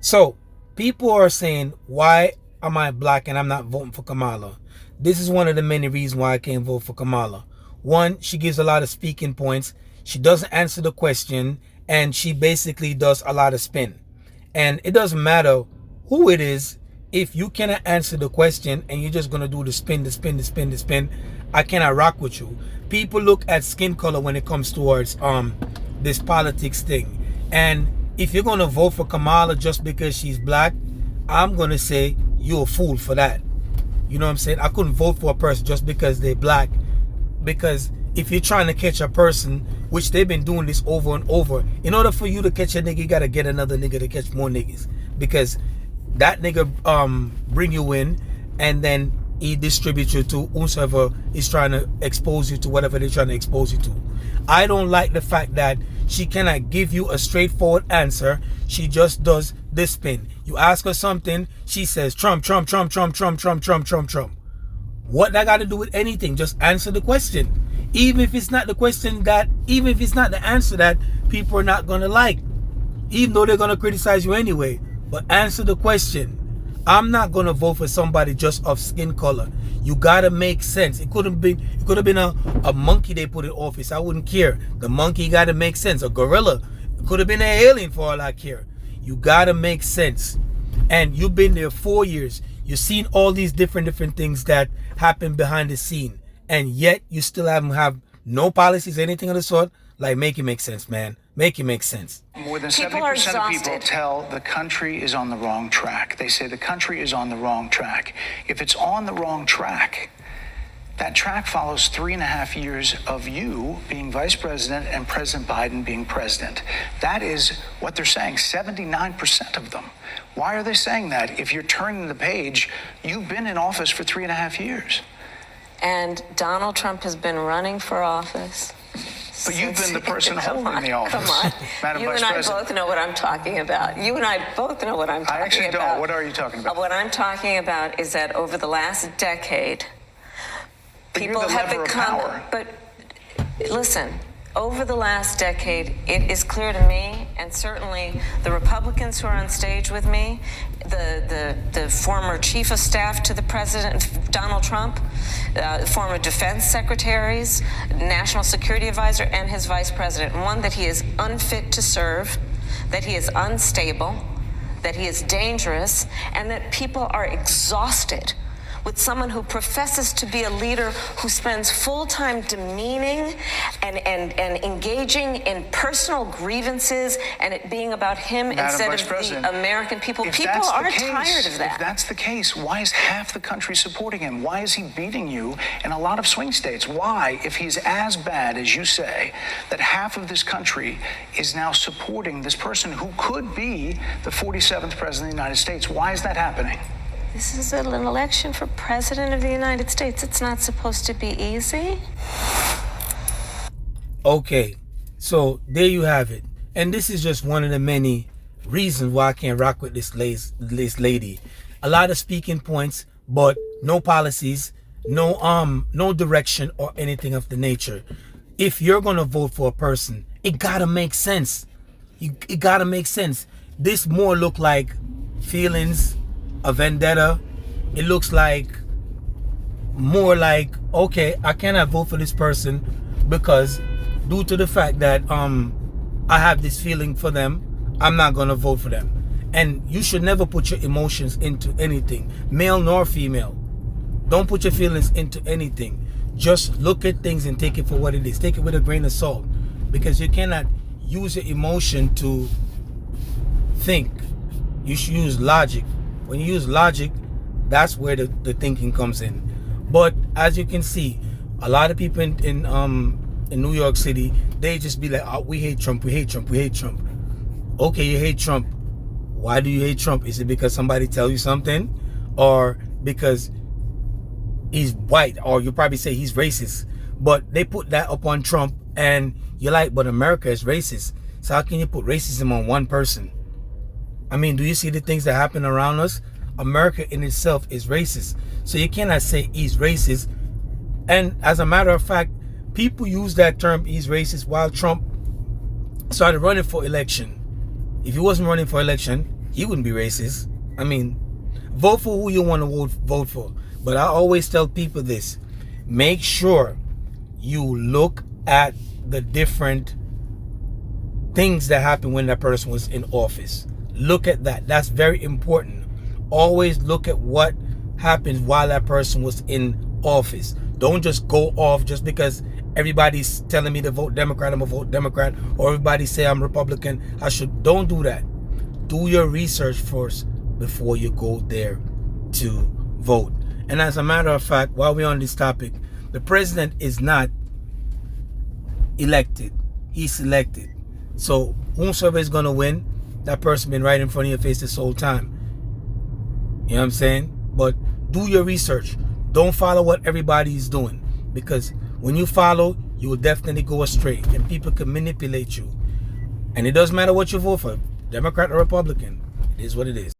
So people are saying, why am I black and I'm not voting for Kamala? This is one of the many reasons why I can't vote for Kamala. One, she gives a lot of speaking points. She doesn't answer the question, and she basically does a lot of spin. And it doesn't matter who it is. If you cannot answer the question and you're just going to do the spin, the spin, the spin, the spin, I cannot rock with you. People look at skin color when it comes towards this politics thing. And if you're going to vote for Kamala just because she's black, I'm going to say you're a fool for that. You know what I'm saying? I couldn't vote for a person just because they're black. Because if you're trying to catch a person, which they've been doing this over and over, in order for you to catch a nigga, you got to get another nigga to catch more niggas. Because that nigga bring you in, and then he distributes you to whoever is trying to expose you to whatever they're trying to expose you to. I don't like the fact that she cannot give you a straightforward answer. She just does this spin. You ask her something, she says Trump, Trump, Trump, Trump, Trump, Trump, Trump, Trump, Trump. What that got to do with anything? Just answer the question. Even if it's not the question that, even if it's not the answer that people are not going to like, even though they're going to criticize you anyway, but answer the question. I'm not going to vote for somebody just of skin color. You got to make sense. It could have been a monkey they put in office. I wouldn't care. The monkey got to make sense. A gorilla. It could have been an alien for all I care. You got to make sense. And you've been there 4 years. You've seen all these different things that happen behind the scene. And yet you still have no policies, anything of the sort. Like, make it make sense, man. Make it make sense. More than 70% of people tell the country is on the wrong track. They say the country is on the wrong track. If it's on the wrong track, that track follows 3.5 years of you being vice president and President Biden being president. That is what they're saying, 79% of them. Why are they saying that? If you're turning the page, you've been in office for 3.5 years. And Donald Trump has been running for office. But you've been the person holding the office. Come on. Madam You Vice and I President. both know what I'm talking about. You and I both know what I'm talking about. I actually don't. What are you talking about? What I'm talking about is that over the last decade, people have become. But listen, over the last decade, it is clear to me, and certainly the Republicans who are on stage with me, the former chief of staff to the president, Donald Trump, former defense secretaries, national security advisor, and his vice president. One, that he is unfit to serve, that he is unstable, that he is dangerous, and that people are exhausted with someone who professes to be a leader who spends full time demeaning and engaging in personal grievances and it being about him instead of the American people. People are tired of that. If that's the case, why is half the country supporting him? Why is he beating you in a lot of swing states? Why, if he's as bad as you say, that half of this country is now supporting this person who could be the 47th president of the United States? Why is that happening? This is an election for president of the United States. It's not supposed to be easy. Okay, so there you have it. And this is just one of the many reasons why I can't rock with this lady. A lot of speaking points, but no policies, no direction or anything of the nature. If you're gonna vote for a person, it gotta make sense. It gotta make sense. This more look like feelings, a vendetta. It looks like more like, okay, I cannot vote for this person because due to the fact that I have this feeling for them, I'm not gonna vote for them. And you should never put your emotions into anything, male nor female. Don't put your feelings into anything. Just look at things and take it for what it is. Take it with a grain of salt, because you cannot use your emotion to think. You should use logic. When you use logic, that's where the thinking comes in. But as you can see, a lot of people in New York City, they just be like, oh, we hate Trump, we hate Trump, we hate Trump. Okay, you hate Trump. Why do you hate Trump? Is it because somebody tell you something? Or because he's white? Or you probably say he's racist. But they put that up on Trump, and you're like, but America is racist. So how can you put racism on one person? I mean, do you see the things that happen around us? America in itself is racist. So you cannot say he's racist. And as a matter of fact, people use that term, he's racist, while Trump started running for election. If he wasn't running for election, he wouldn't be racist. I mean, vote for who you want to vote for. But I always tell people this: make sure you look at the different things that happened when that person was in office. Look at that. That's very important. Always look at what happened while that person was in office. Don't just go off just because everybody's telling me to vote Democrat, I'm gonna vote Democrat, or everybody say I'm Republican, I should. Don't do that. Do your research first before you go there to vote. And as a matter of fact, while we're on this topic, the president is not elected. He's selected. So whomsoever is going to win, that person been right in front of your face this whole time. You know what I'm saying? But do your research. Don't follow what everybody is doing. Because when you follow, you will definitely go astray. And people can manipulate you. And it doesn't matter what you vote for, Democrat or Republican. It is what it is.